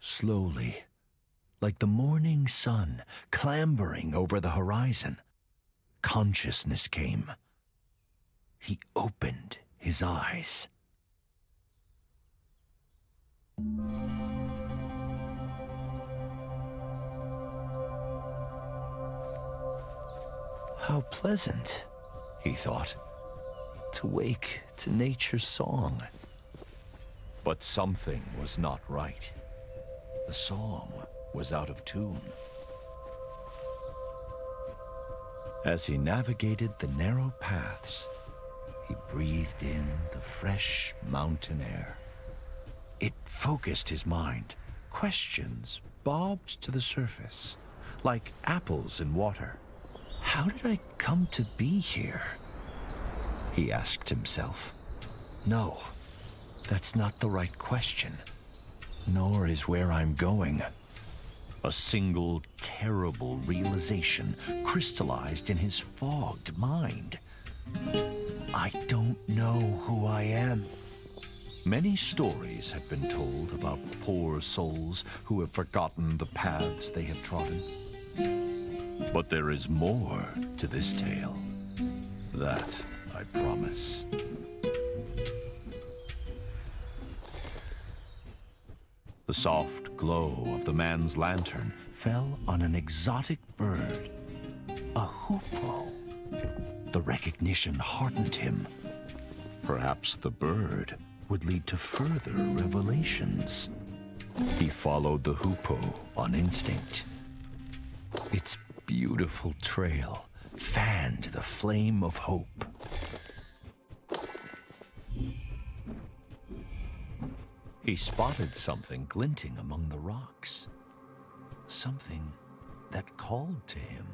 Slowly, like the morning sun clambering over the horizon, consciousness came. He opened his eyes. How pleasant, he thought, to wake to nature's song. But something was not right. The song was out of tune. As he navigated the narrow paths, he breathed in the fresh mountain air. It focused his mind. Questions bobbed to the surface, like apples in water. How did I come to be here? He asked himself. No, that's not the right question, nor is where I'm going. A single terrible realization crystallized in his fogged mind. I don't know who I am. Many stories have been told about poor souls who have forgotten the paths they have trodden. But there is more to this tale. That I promise. The soft glow of the man's lantern fell on an exotic bird, a hoopoe. The recognition heartened him. Perhaps the bird would lead to further revelations. He followed the hoopoe on instinct. Its beautiful trail fanned the flame of hope. He spotted something glinting among the rocks. Something that called to him.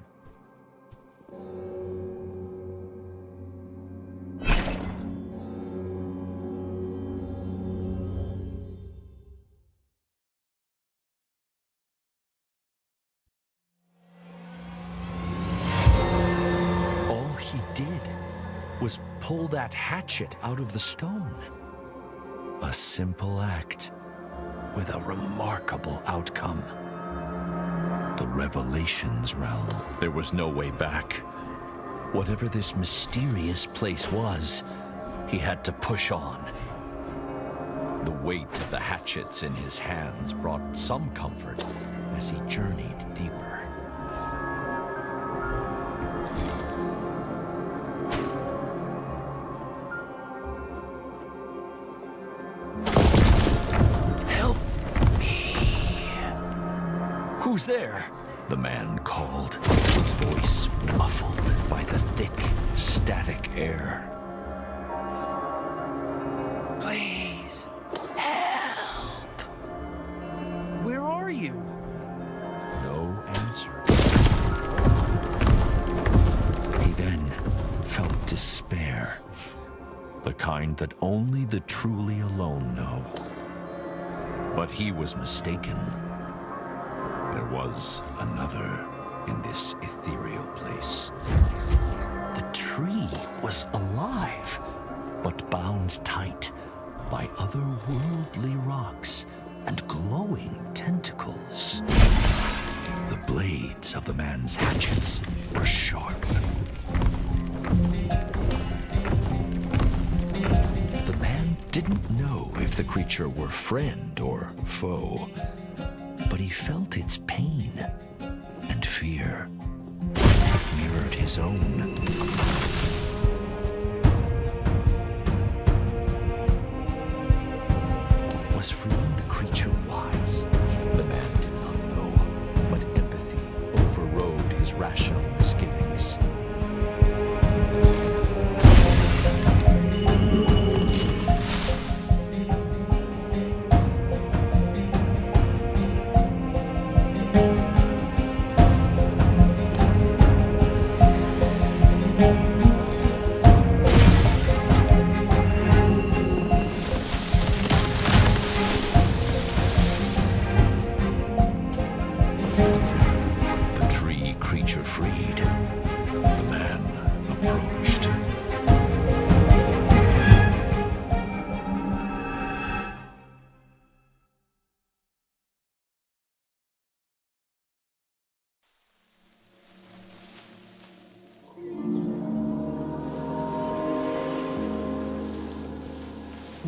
All he did was pull that hatchet out of the stone. A simple act with a remarkable outcome. The Revelations realm. There was no way back. Whatever this mysterious place was, he had to push on. The weight of the hatchets in his hands brought some comfort as he journeyed deeper. Who's there? The man called, his voice muffled by the thick, static air. Please, help! Where are you? No answer. He then felt despair, the kind that only the truly alone know. But he was mistaken. There was another in this ethereal place. The tree was alive, but bound tight by otherworldly rocks and glowing tentacles. The blades of the man's hatchets were sharp. The man didn't know if the creature were friend or foe, but he felt its pain and fear. It mirrored his own. Was freeing the creature wise? The man did not know, but empathy overrode his rational misgivings.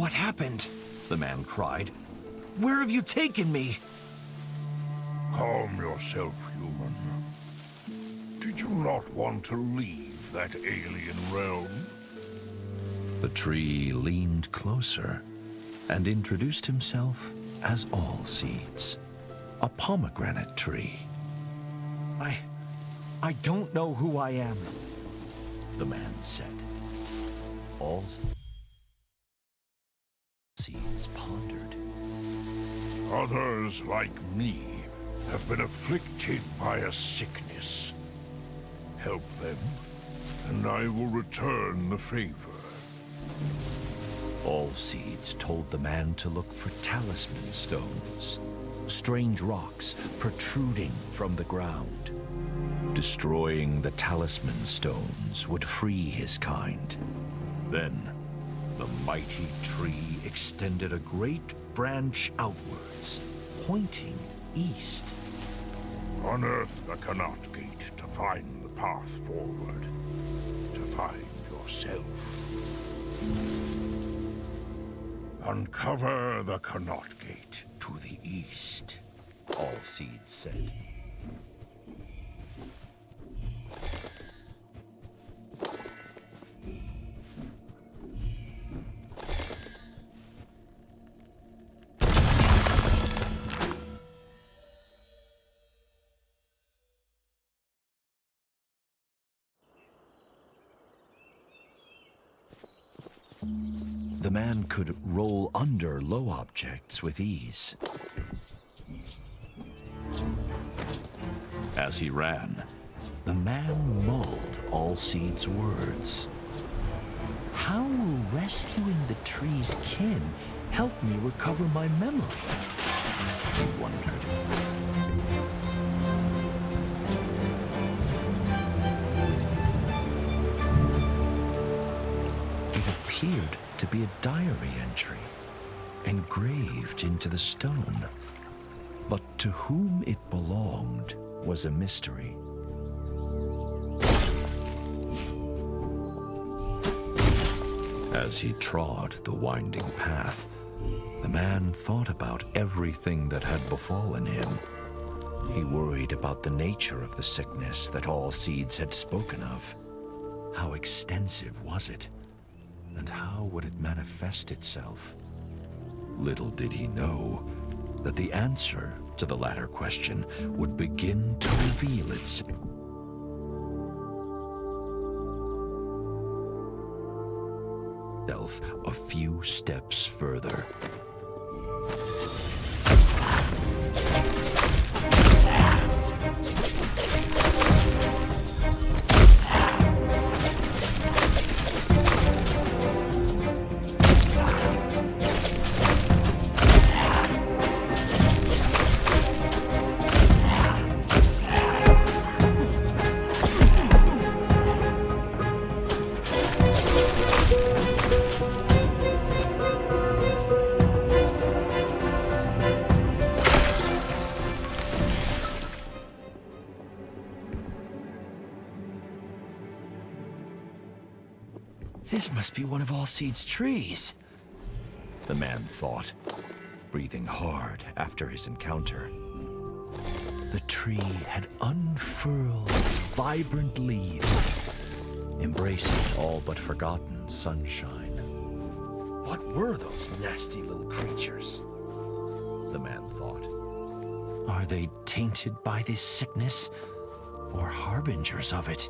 What happened? The man cried. Where have you taken me? Calm yourself, human. Did you not want to leave that alien realm? The tree leaned closer and introduced himself as All Seeds, a pomegranate tree. I don't know who I am, the man said. All Seeds pondered. Others like me have been afflicted by a sickness. Help them, and I will return the favor. All Seeds told the man to look for talisman stones, strange rocks protruding from the ground. Destroying the talisman stones would free his kind. Then, the mighty tree extended a great branch outwards, pointing east. Unearth the Canot Gate to find the path forward, to find yourself. Uncover the Canot Gate to the east, All Seeds said. The man could roll under low objects with ease. As he ran, the man mulled All Seeds' words. How will rescuing the tree's kin help me recover my memory? He wondered. It appeared to be a diary entry, engraved into the stone. But to whom it belonged was a mystery. As he trod the winding path, the man thought about everything that had befallen him. He worried about the nature of the sickness that All Seeds had spoken of. How extensive was it? And how would it manifest itself? Little did he know that the answer to the latter question would begin to reveal itself a few steps further. This must be one of All Seeds' trees, the man thought, breathing hard after his encounter. The tree had unfurled its vibrant leaves, embracing all but forgotten sunshine. What were those nasty little creatures? The man thought. Are they tainted by this sickness, or harbingers of it?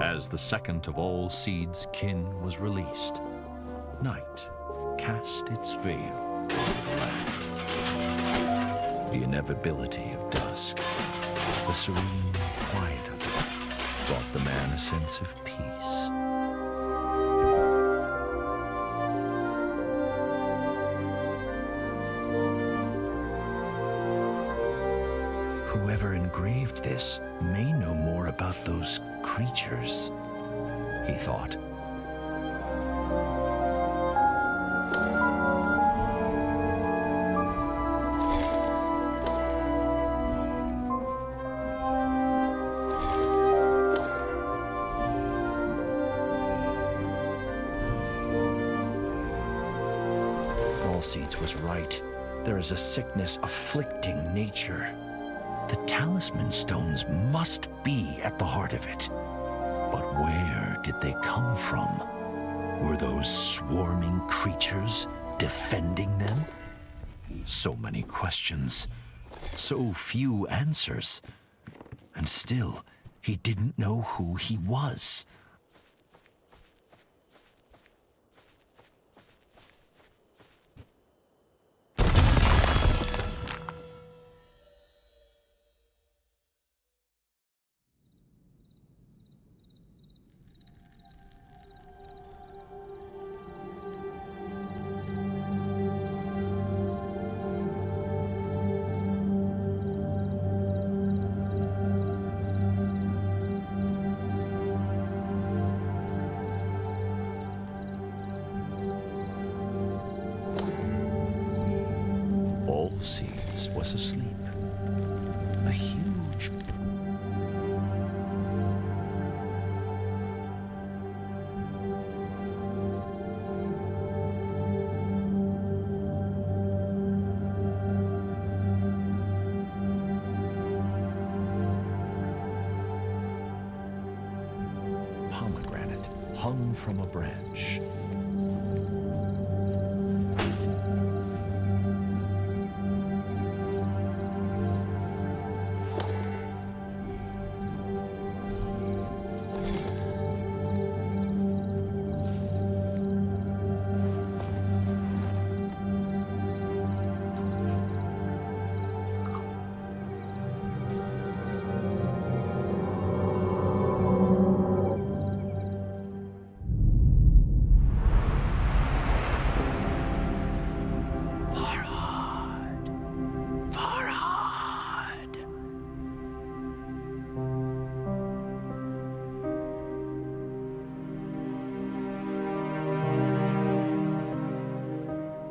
As the second of All Seeds' kin was released, night cast its veil over the land. The inevitability of dusk, the serene quiet of it, brought the man a sense of peace. Whoever engraved this may know more about those creatures, he thought. Seeds was right. There is a sickness afflicting nature. The talisman stones must be at the heart of it. But where did they come from? Were those swarming creatures defending them? So many questions, so few answers. And still, he didn't know who he was. Seeds was asleep. A huge pomegranate hung from a branch.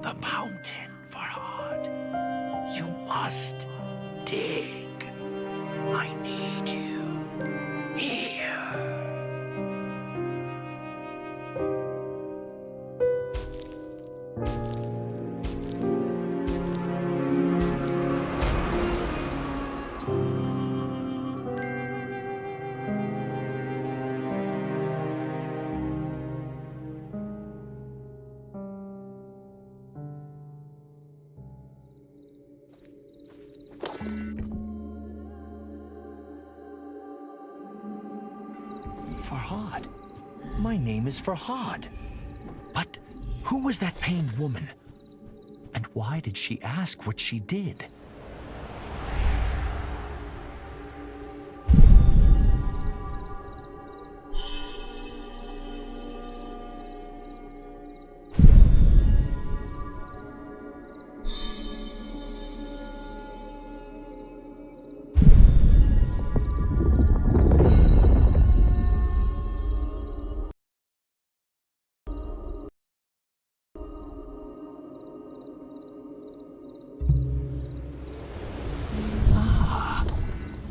The mountain, Farhad. You must dig. I need you here. Farhad. My name is Farhad. But who was that pained woman? And why did she ask what she did?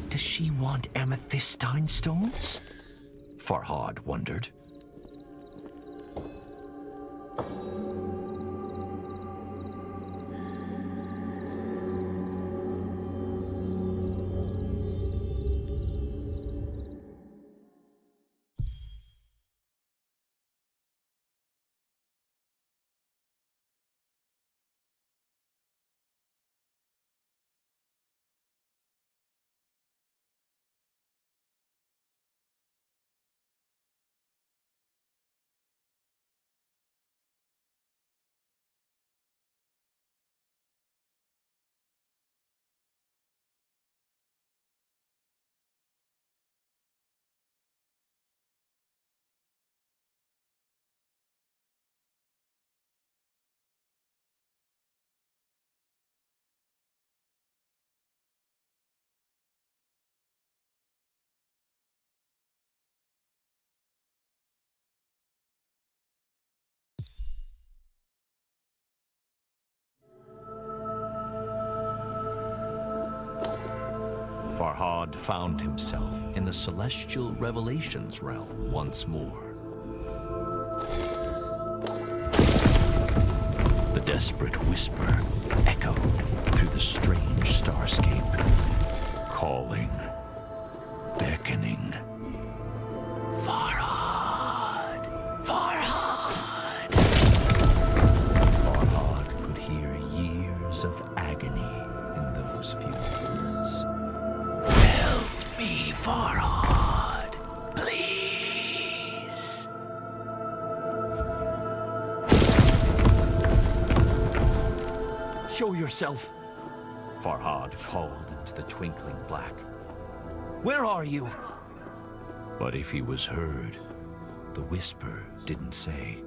Does she want amethystine stones? Farhad wondered. Farhad found himself in the celestial revelations realm once more. The desperate whisper echoed through the strange starscape, calling, beckoning. Farhad! Farhad! Farhad could hear years of agony in those few words. Help me, Farhad! Please! Show yourself. Farhad called into the twinkling black. Where are you? But if he was heard, the whisper didn't say.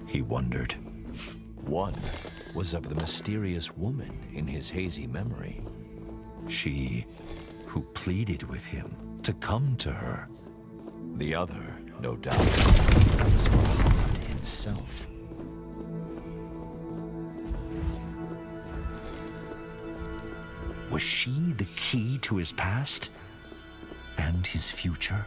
He wondered. One was of the mysterious woman in his hazy memory. She who pleaded with him to come to her. The other, no doubt, was Farhad himself. Was she the key to his past and his future?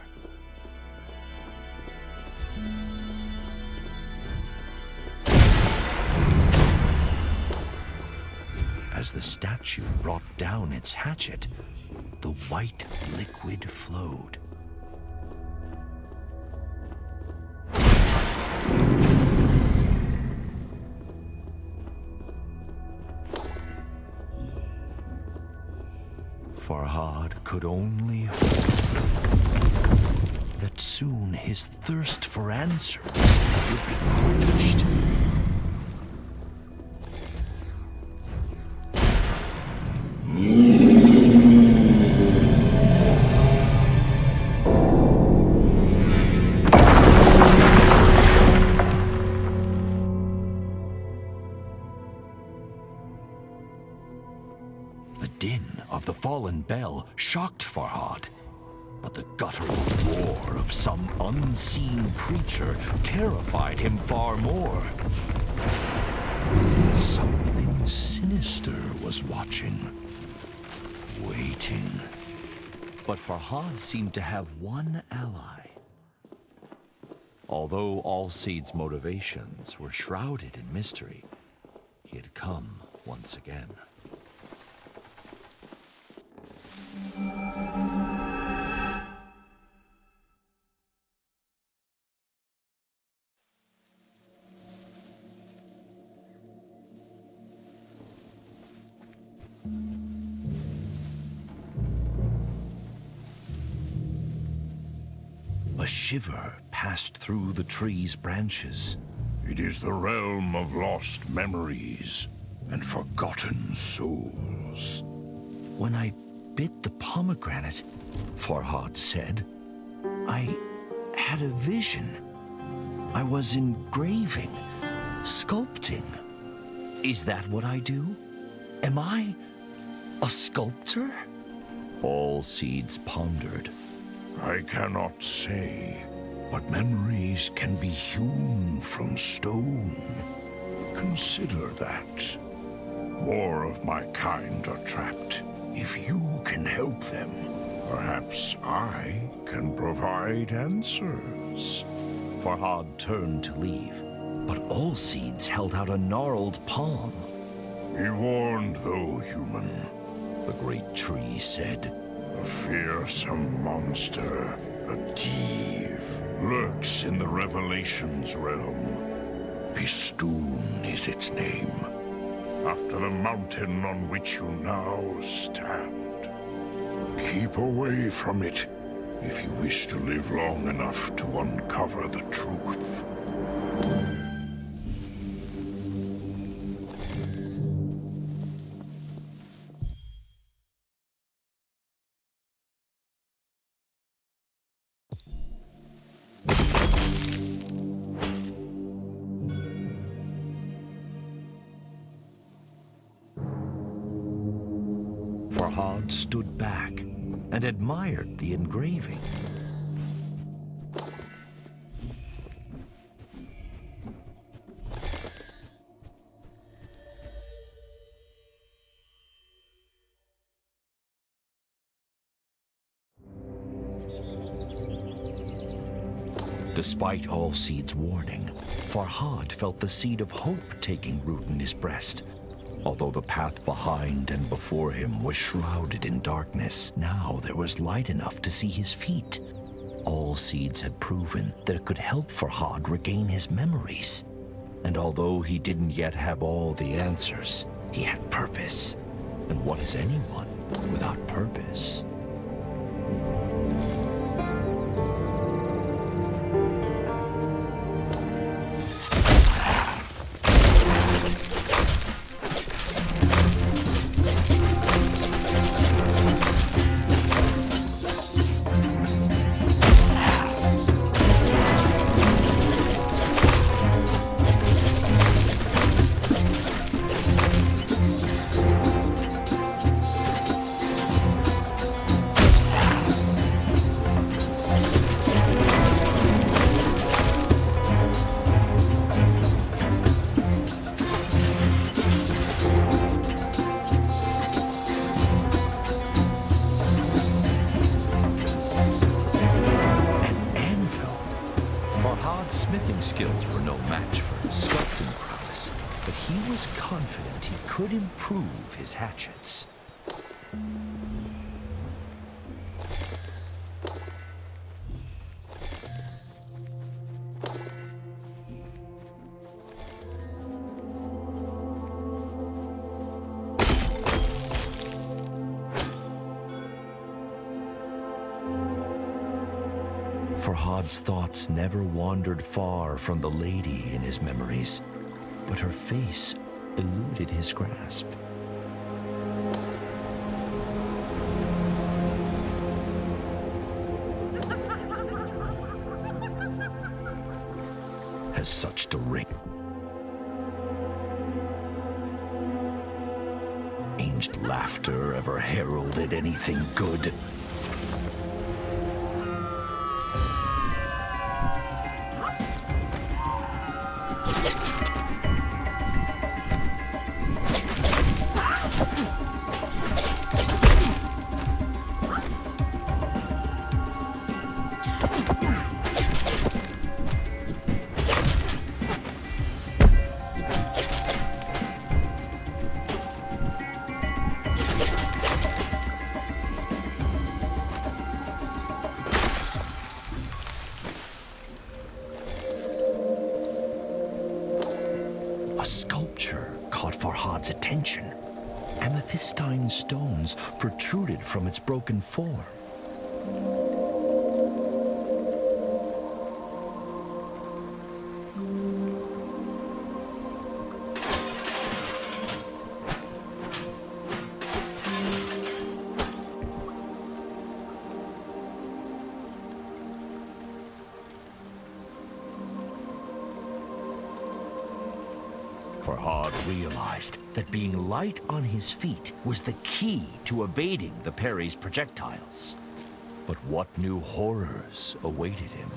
As the statue brought down its hatchet, the white liquid flowed. Farhad could only hope that soon his thirst for answers would be quenched. The din of the fallen bell shocked Farhad, but the guttural roar of some unseen creature terrified him far more. Something sinister was watching, waiting. But Farhad seemed to have one ally. Although Allseed's motivations were shrouded in mystery, he had come once again. A shiver passed through the tree's branches. It is the realm of lost memories and forgotten souls. When I bit the pomegranate, Farhad said, I had a vision. I was engraving, sculpting. Is that what I do? Am I a sculptor? Allseeds pondered. I cannot say, but memories can be hewn from stone. Consider that. More of my kind are trapped. If you can help them, perhaps I can provide answers. Farhad turned to leave, but Allseeds held out a gnarled palm. Be warned, though, human. The great tree said. A fearsome monster, a Div, lurks in the Revelations realm. Bistun is its name, after the mountain on which you now stand. Keep away from it if you wish to live long enough to uncover the truth. Farhad stood back and admired the engraving. Despite Allseed's warning, Farhad felt the seed of hope taking root in his breast. Although the path behind and before him was shrouded in darkness, now there was light enough to see his feet. Allseeds had proven that it could help Farhad regain his memories. And although he didn't yet have all the answers, he had purpose. And what is anyone without purpose? Skills were no match for his sculpting prowess, but he was confident he could improve his hatchets. Farhad's thoughts never wandered far from the lady in his memories, but her face eluded his grasp. Has such deranged laughter ever heralded anything good? A sculpture caught Farhad's attention. Amethystine stones protruded from its broken form. Farhad realized that being light on his feet was the key to evading the Peri's projectiles. But what new horrors awaited him?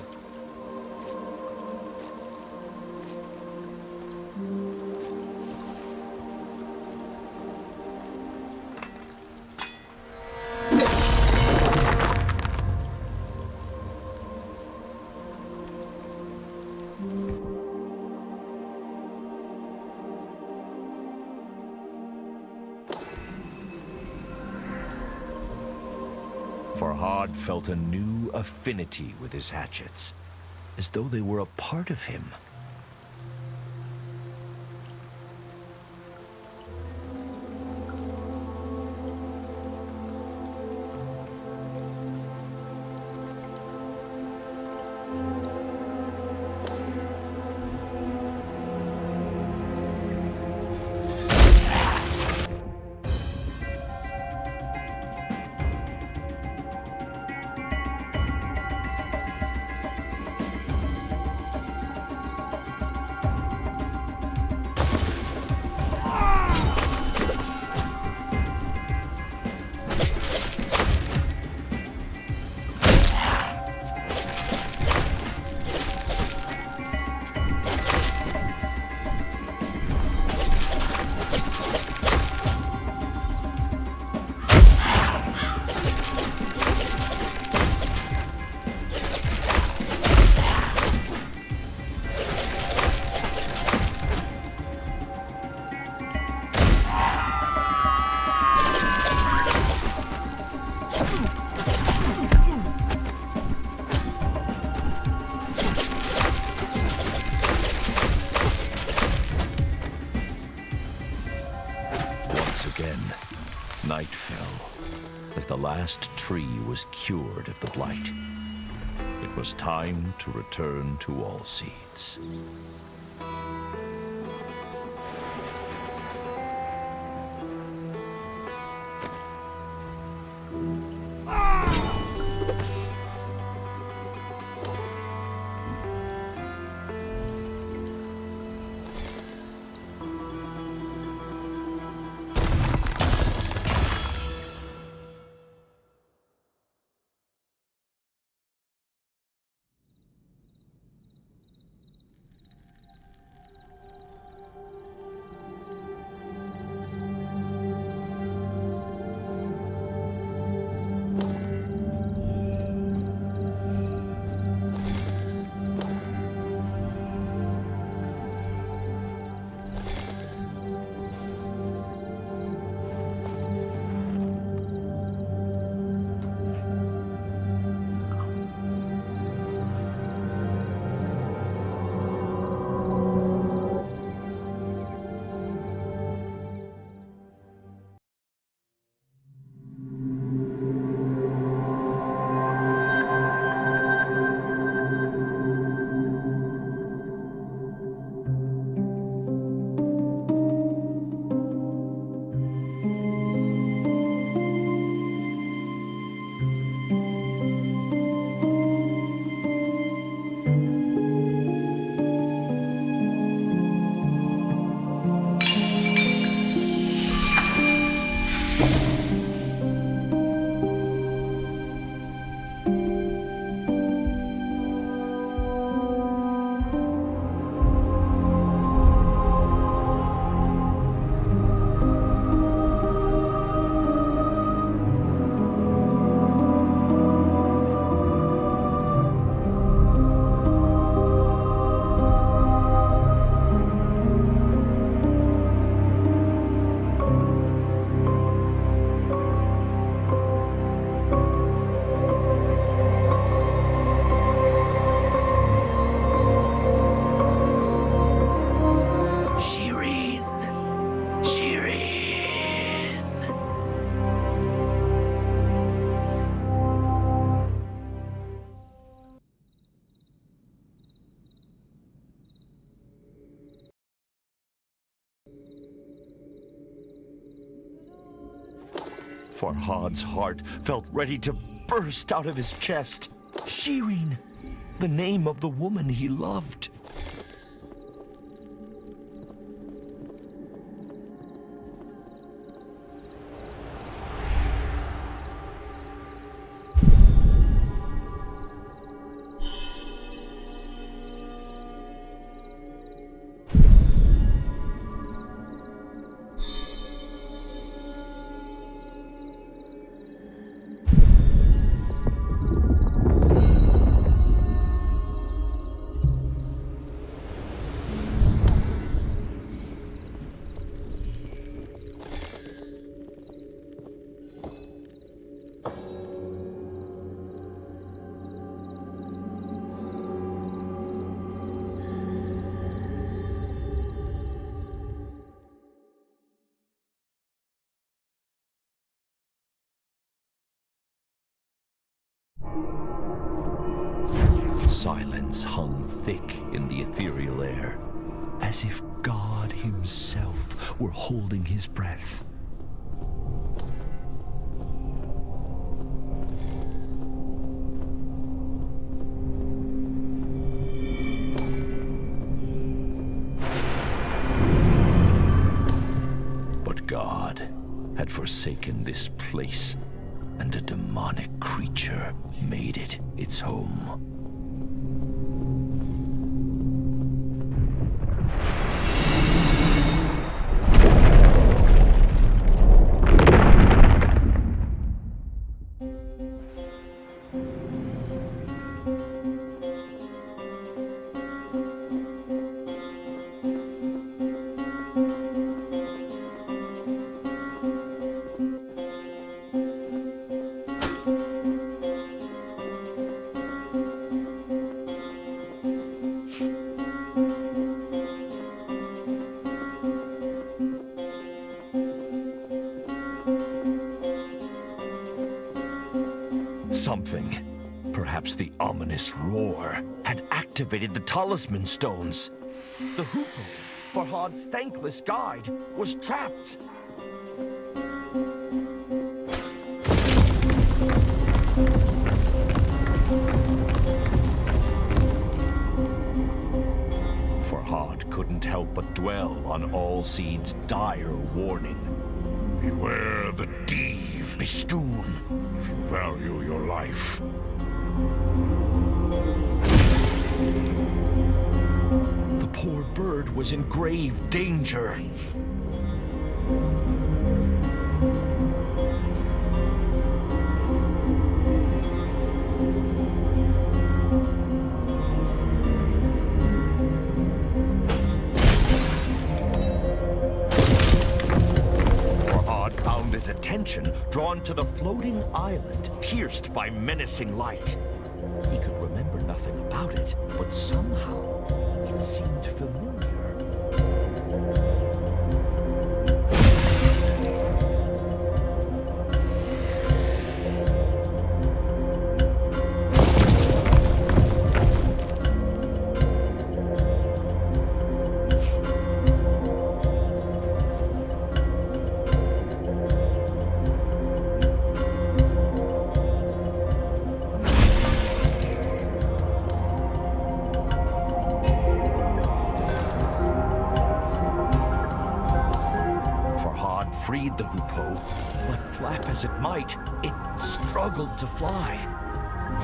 Farhad felt a new affinity with his hatchets, as though they were a part of him. last tree was cured of the blight. It was time to return to Allseeds. Farhad's heart felt ready to burst out of his chest. Shirin, the name of the woman he loved. Silence hung thick in the ethereal air, as if God himself were holding his breath. But God had forsaken this place, and a demonic creature made it its home. Perhaps the ominous roar had activated the talisman stones. The hoopoe, Farhad's thankless guide, was trapped. Farhad couldn't help but dwell on Allseed's dire warning. Beware the Div, Bistun, if you value your life. The poor bird was in grave danger. His attention drawn to the floating island pierced by menacing light. He could remember nothing about it, but somehow it seemed familiar. Freed the hoopoe, but flap as it might, it struggled to fly.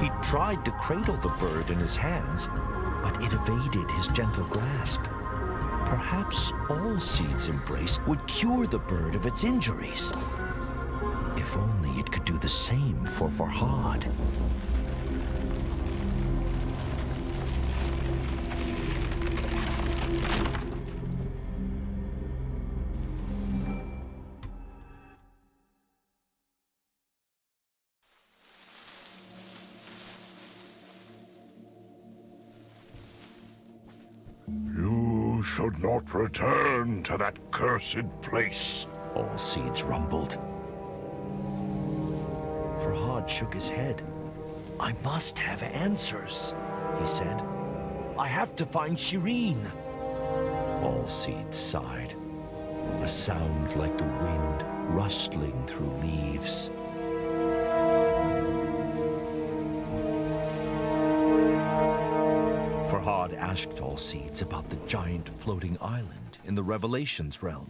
He tried to cradle the bird in his hands, but it evaded his gentle grasp. Perhaps Allseed's embrace would cure the bird of its injuries. If only it could do the same for Farhad. You should not return to that cursed place. Allseeds rumbled. Farhad shook his head. I must have answers, he said. I have to find Shirin. Allseeds sighed. A sound like the wind rustling through leaves. Farhad asked Allseeds about the giant floating island in the Revelations realm.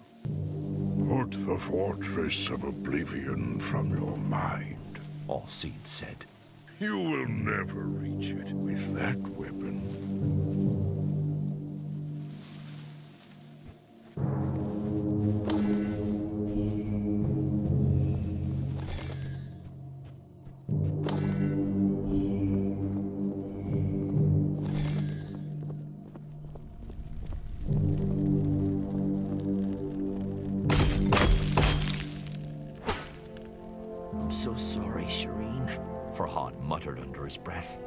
Put the fortress of oblivion from your mind, Allseeds said. You will never reach it with that weapon. So sorry, Shirin, Farhad muttered under his breath.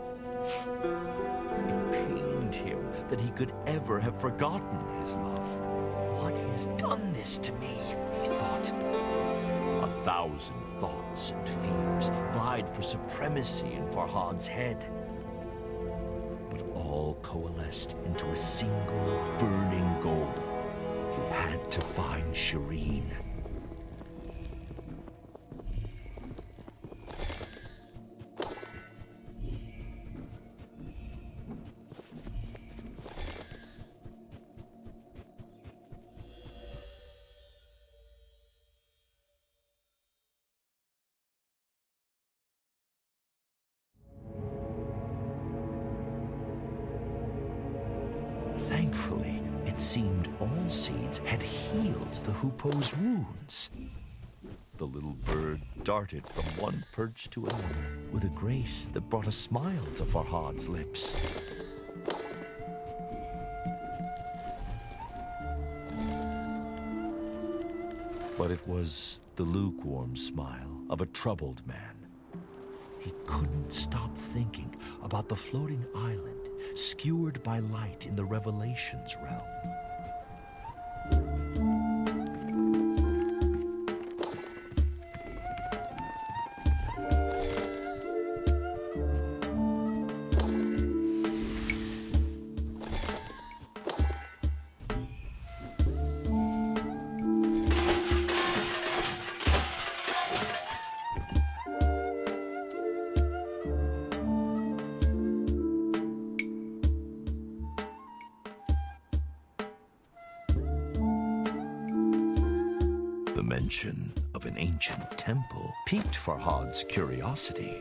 It pained him that he could ever have forgotten his love. What has done this to me, he thought. 1,000 thoughts and fears vied for supremacy in Farhad's head. But all coalesced into a single burning goal. He had to find Shirin. Thankfully, it seemed Allseeds had healed the hoopoe's wounds. The little bird darted from one perch to another with a grace that brought a smile to Farhad's lips. But it was the lukewarm smile of a troubled man. He couldn't stop thinking about the floating island skewered by light in the Revelations realm. mention of an ancient temple piqued Farhad's curiosity.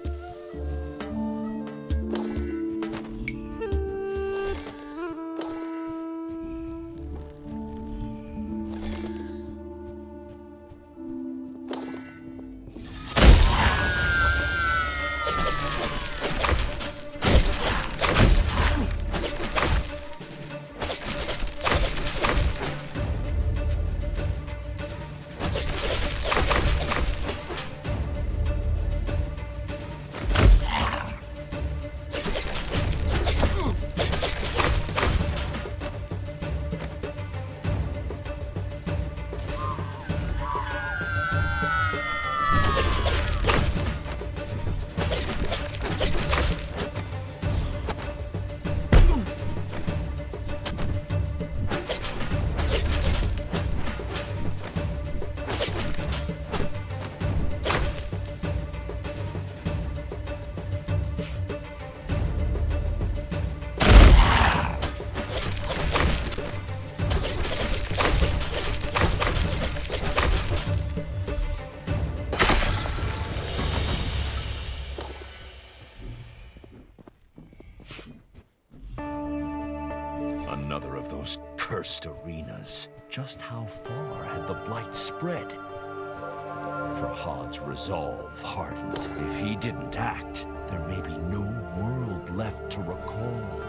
Another of those cursed arenas. Just how far had the blight spread? Farhad's resolve hardened. If he didn't act, there may be no world left to recall.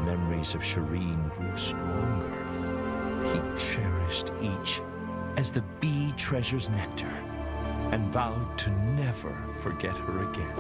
Memories of Shirin grew stronger. He cherished each as the bee treasures nectar and vowed to never forget her again.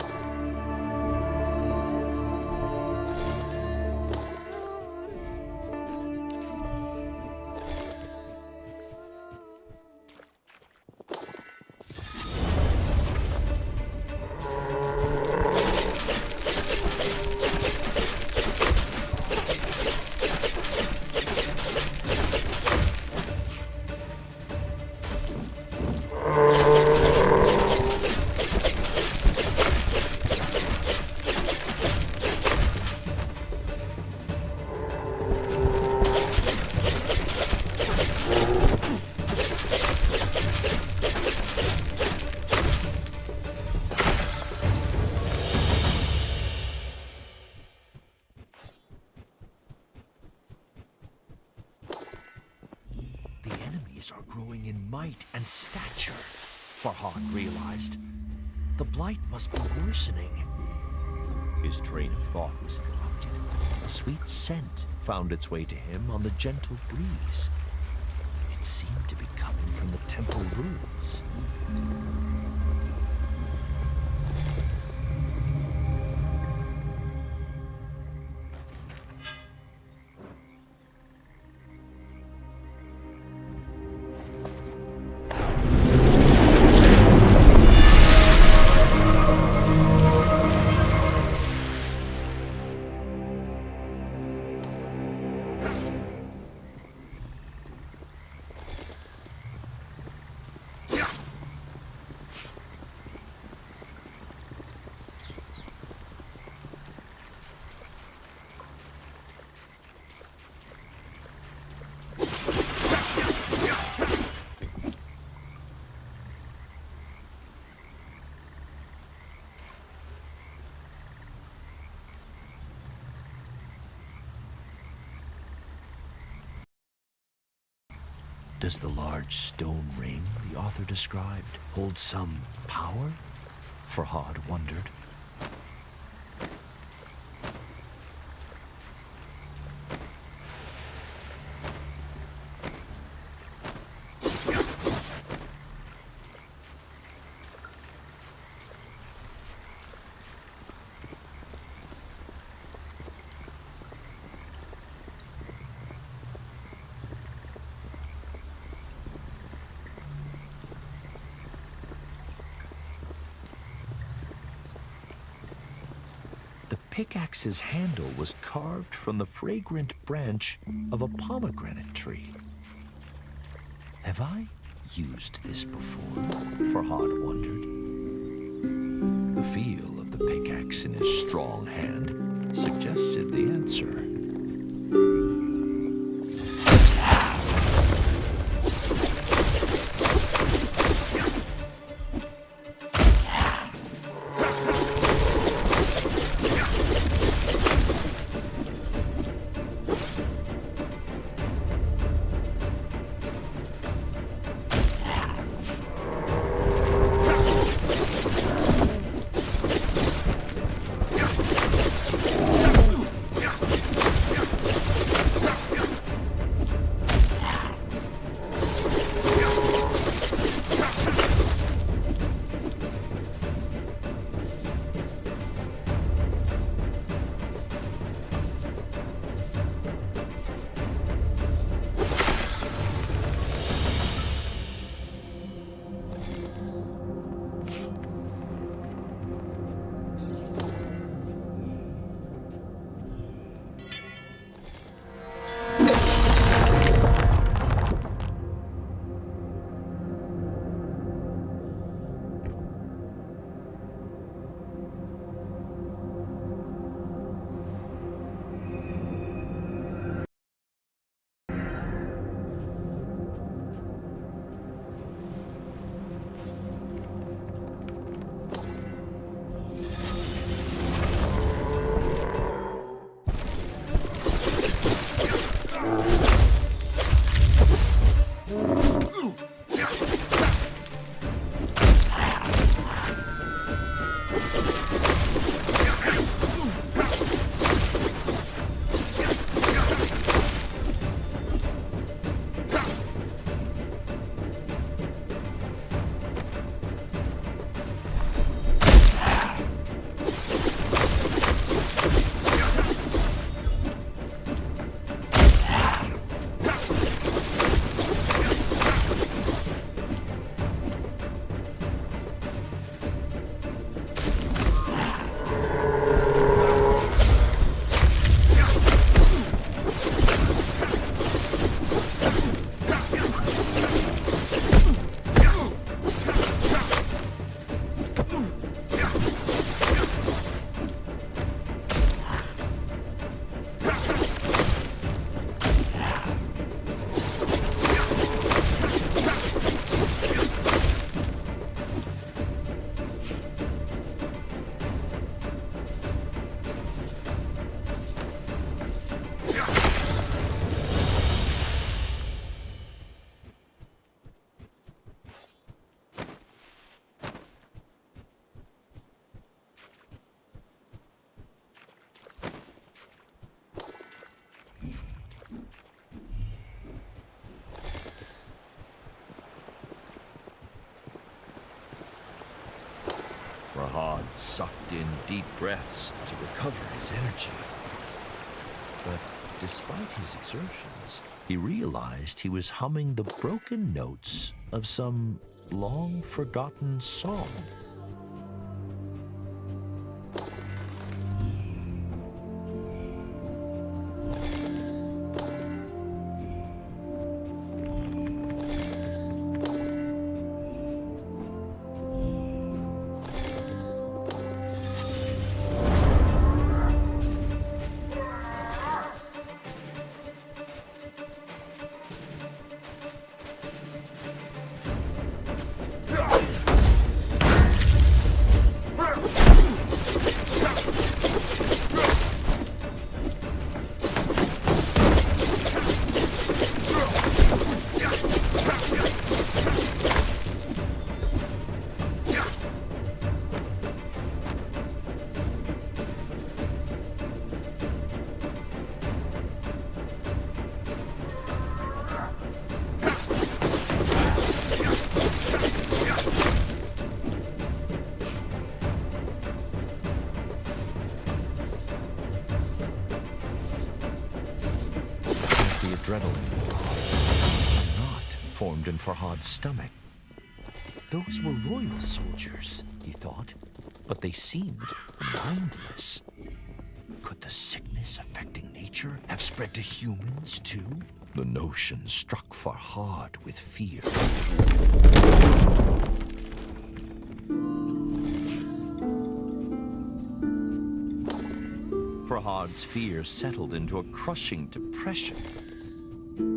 Are growing in might and stature, Farhad realized. The blight must be worsening. His train of thought was interrupted. A sweet scent found its way to him on the gentle breeze. It seemed to be coming from the temple ruins. Does the large stone ring the author described hold some power? Farhad wondered. pickaxe's handle was carved from the fragrant branch of a pomegranate tree. Have I used this before? Farhad wondered. The feel of the pickaxe in his strong hand suggested the answer. Farhad sucked in deep breaths to recover his energy. But despite his exertions, he realized he was humming the broken notes of some long-forgotten song. Adrenaline knot formed in Farhad's stomach. Those were royal soldiers, he thought, but they seemed mindless. Could the sickness affecting nature have spread to humans, too? The notion struck Farhad with fear. Farhad's fear settled into a crushing depression.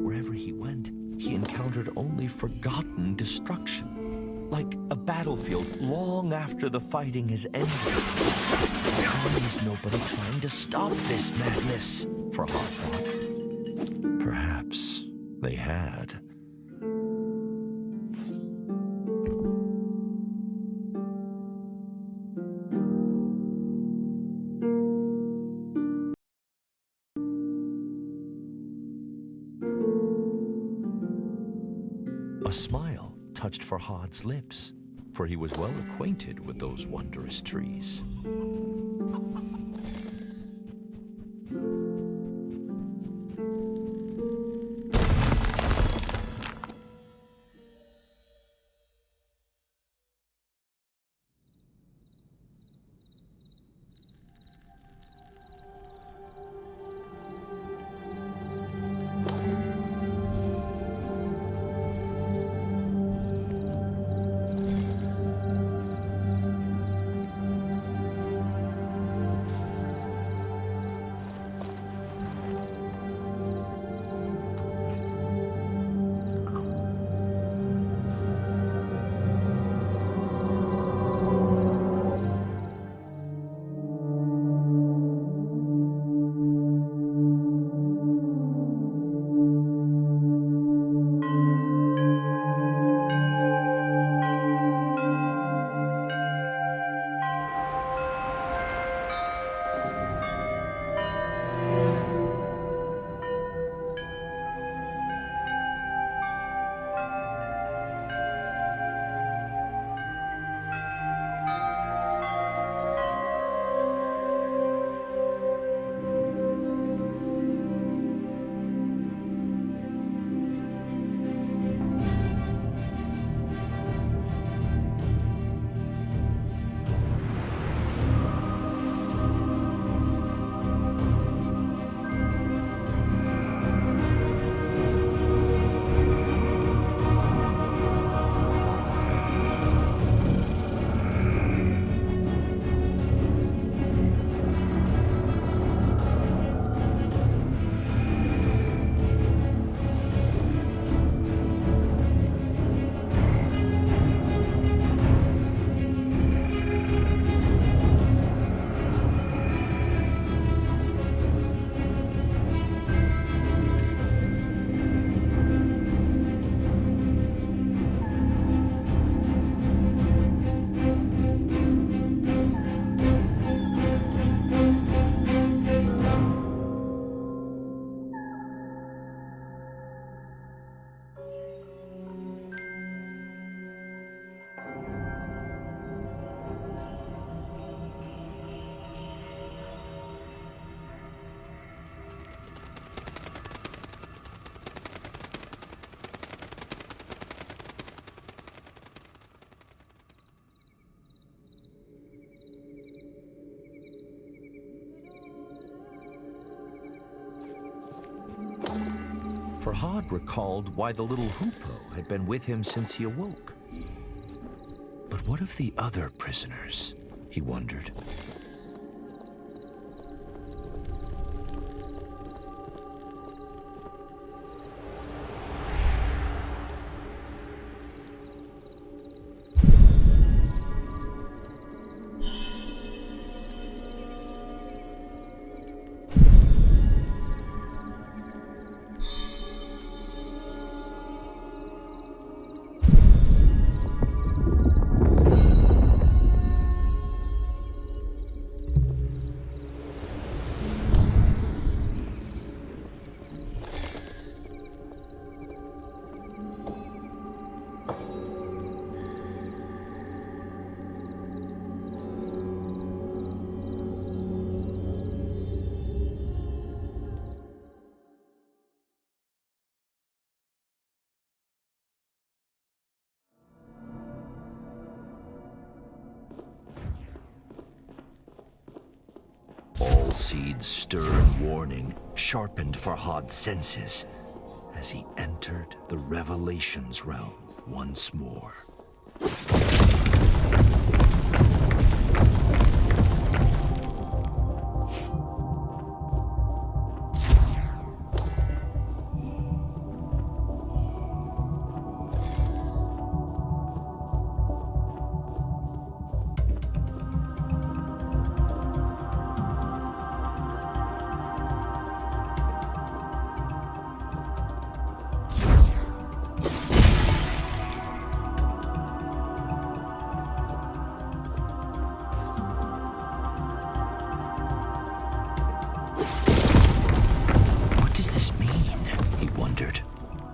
Wherever he went, he encountered only forgotten destruction, like a battlefield long after the fighting is ended. Why is nobody trying to stop this madness? Farhad thought. Perhaps they had. A smile touched Farhad's lips, for he was well acquainted with those wondrous trees. Farhad recalled why the little hoopoe had been with him since he awoke. But what of the other prisoners? He wondered. Alcide's stern warning sharpened Farhad's senses as he entered the Revelations realm once more.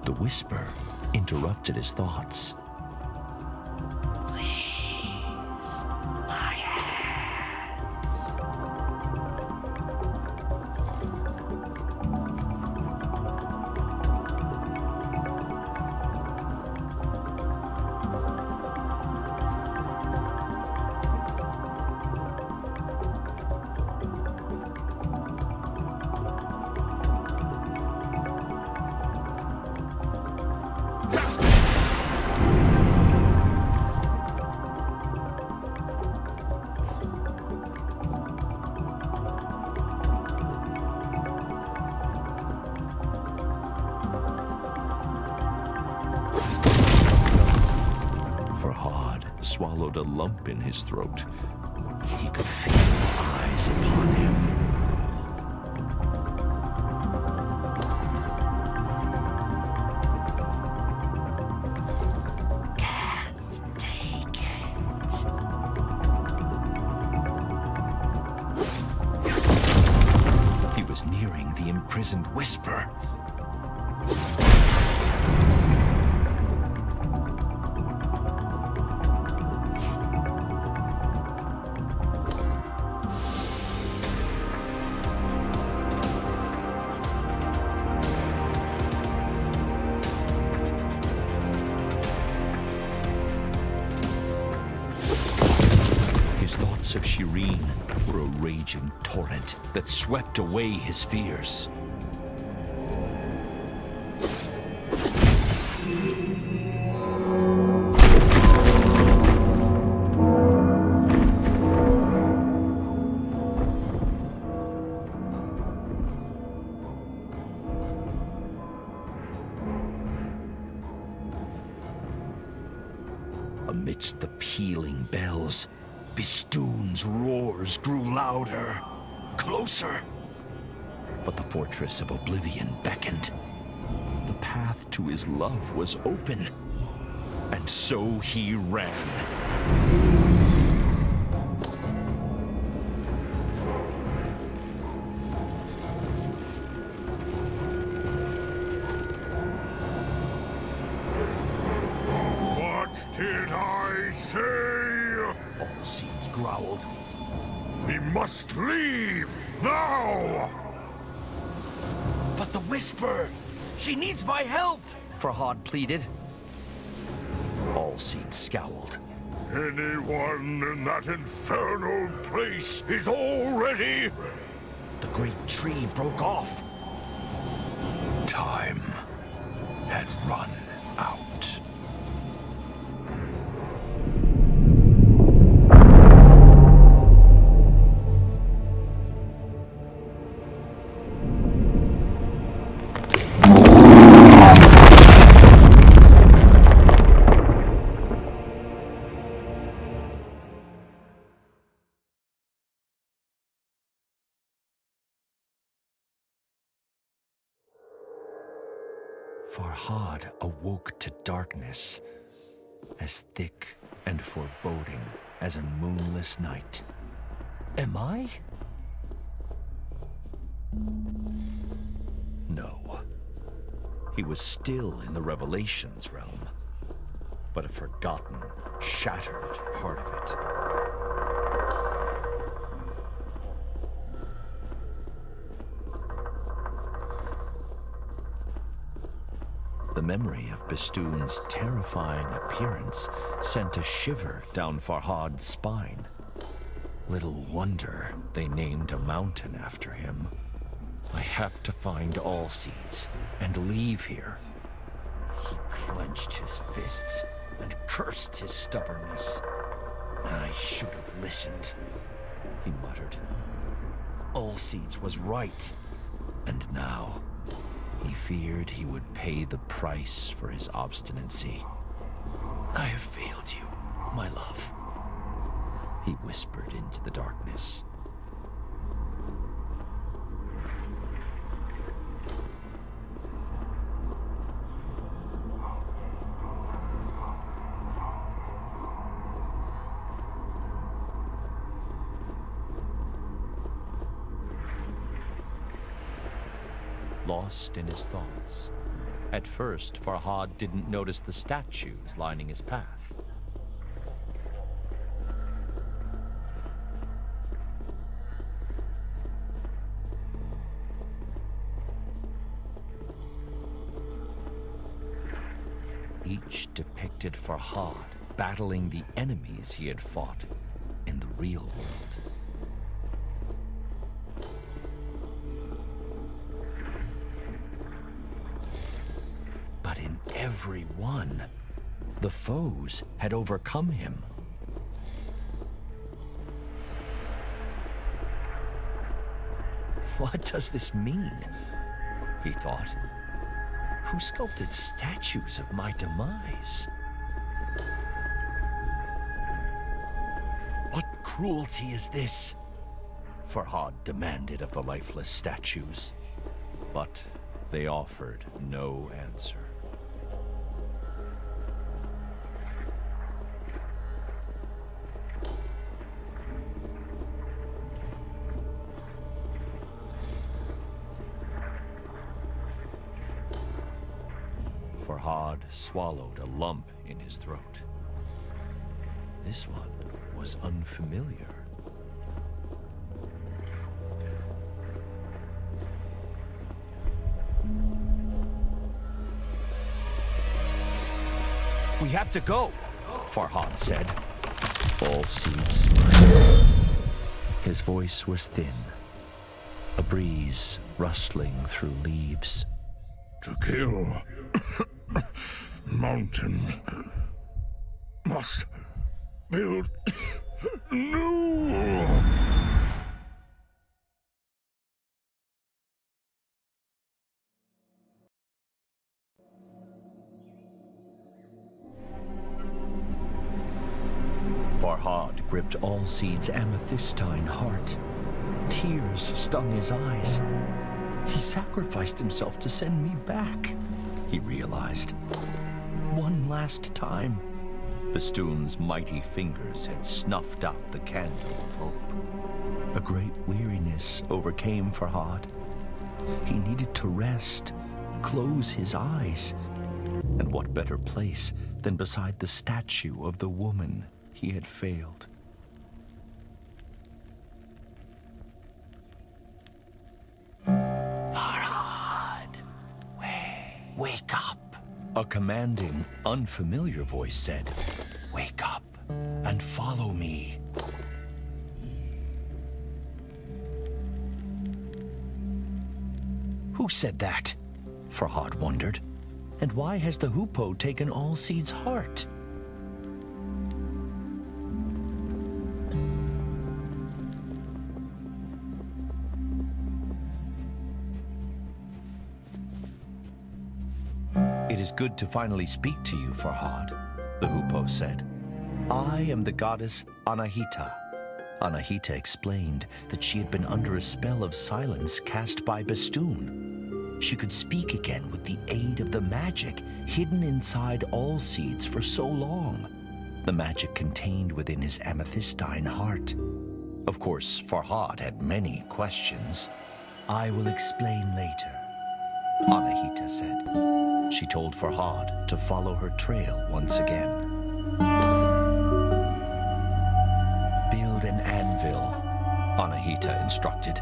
The whisper interrupted his thoughts. Please, my hands. Swallowed a lump in his throat. He could feel the eyes upon him. Can't take it. He was nearing the imprisoned whisper. His thoughts of Shirin were a raging torrent that swept away his fears. Amidst the pealing bells, Bistun's roars grew louder, closer. But the fortress of Oblivion beckoned. The path to his love was open, and so he ran. What did I say? Alcide growled. We must leave now! But the whisper! She needs my help! Farhad pleaded. Alcide scowled. Anyone in that infernal place is already... The great tree broke off. Time had run out. Farhad awoke to darkness, as thick and foreboding as a moonless night. Am I? No. He was still in the Revelations realm, but a forgotten, shattered part of it. The memory of Bistun's terrifying appearance sent a shiver down Farhad's spine. Little wonder they named a mountain after him. I have to find Allseeds and leave here. He clenched his fists and cursed his stubbornness. I should have listened, he muttered. Allseeds was right. And now, he feared he would pay the price for his obstinacy. I have failed you, my love, he whispered into the darkness. Lost in his thoughts. At first, Farhad didn't notice the statues lining his path. Each depicted Farhad battling the enemies he had fought in the real world. But in every one, the foes had overcome him. What does this mean? He thought. Who sculpted statues of my demise? What cruelty is this? Farhad demanded of the lifeless statues, but they offered no answer. Farhad swallowed a lump in his throat. This one was unfamiliar. We have to go, Farhad said. Allseeds smiled. His voice was thin, a breeze rustling through leaves. To kill mountain must build new. Farhad gripped Allseeds' amethystine heart. Tears stung his eyes. He sacrificed himself to send me back, he realized. One last time. Bistun's mighty fingers had snuffed out the candle of hope. A great weariness overcame Farhad. He needed to rest, close his eyes. And what better place than beside the statue of the woman he had failed? Wake up! A commanding, unfamiliar voice said, "Wake up and follow me." Who said that? Farhad wondered. And why has the hoopoe taken Allseeds' heart? It is good to finally speak to you, Farhad, the hoopoe said. I am the goddess Anahita. Anahita explained that she had been under a spell of silence cast by Bistun. She could speak again with the aid of the magic hidden inside Allseeds for so long. The magic contained within his amethystine heart. Of course, Farhad had many questions. I will explain later, Anahita said. She told Farhad to follow her trail once again. Build an anvil, Anahita instructed.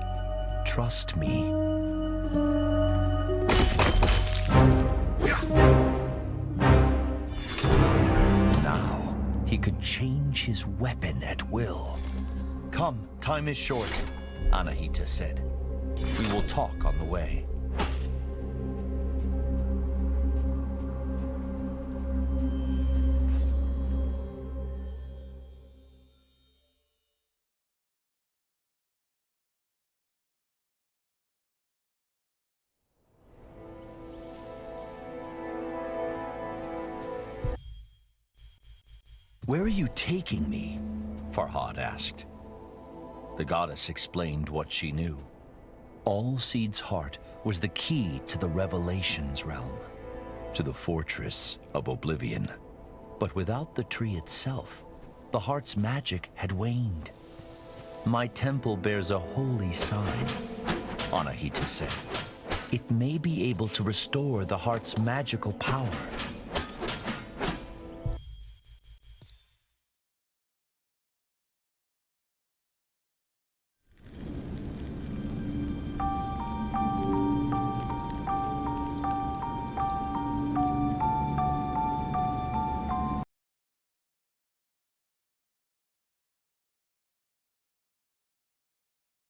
Trust me. Now, he could change his weapon at will. Come, time is short, Anahita said. We will talk on the way. Where are you taking me? Farhad asked. The goddess explained what she knew. Allseed's heart was the key to the Revelations realm, to the fortress of Oblivion. But without the tree itself, the heart's magic had waned. My temple bears a holy sign, Anahita said. It may be able to restore the heart's magical power.